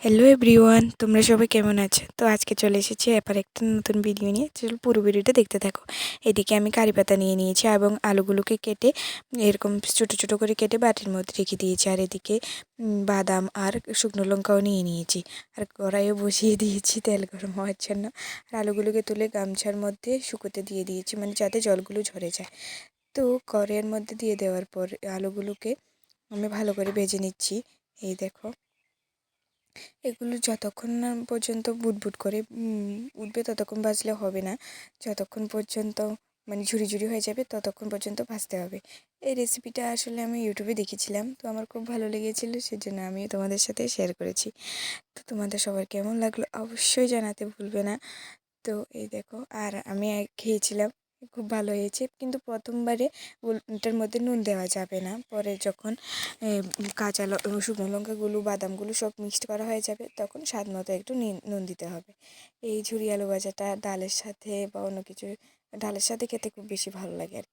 Hello everyone, তোমরা সবাই কেমন আছো? তো আজকে চলে এসেছি এবার একটা নতুন ভিডিও নিয়ে। চলো পুরো ভিডিওটা দেখতে থাকো। এদিকে আমি কারি পাতা নিয়ে নিয়েছি এবং আলুগুলোকে কেটে এরকম ছোটো ছোটো করে কেটে বাটির মধ্যে রেখে দিয়েছি। আর এদিকে বাদাম আর শুকনো লঙ্কাও নিয়ে নিয়েছি। আর কড়াইও বসিয়ে দিয়েছি তেল গরম হওয়ার জন্য। আর আলুগুলোকে তুলে গামছার মধ্যে শুকোতে দিয়ে দিয়েছি, মানে যাতে জলগুলো ঝরে যায়। তো কড়াইয়ের মধ্যে দিয়ে দেওয়ার পর আলুগুলোকে আমি ভালো করে ভেজে নিচ্ছি। এই দেখো, এগুলো যতক্ষণ না পর্যন্ত বুটবুট করে উঠবে ততক্ষণ ভাজলে হবে না। যতক্ষণ পর্যন্ত মানে ঝুরি ঝুরি হয়ে যাবে ততক্ষণ পর্যন্ত ভাজতে হবে। এই রেসিপিটা আসলে আমি ইউটিউবে দেখেছিলাম, তো আমার খুব ভালো লেগেছিলো, সেজন্য আমি তোমাদের সাথে শেয়ার করেছি। তো তোমাদের সবার কেমন লাগলো অবশ্যই জানাতে ভুলবে না। তো এই দেখো, আর আমি খেয়েছিলাম, খুব ভালো হয়েছে। কিন্তু প্রথমবারে ওটার মধ্যে নুন দেওয়া যাবে না। পরে যখন শুকনো লঙ্কাগুলো বাদামগুলো সব মিক্সড করা হয়ে যাবে তখন স্বাদ মতো একটু নুন দিতে হবে। এই ঝুরি আলু ভাজাটা ডালের সাথে বা অন্য কিছু ডালের সাথে খেতে খুব বেশি ভালো লাগে আর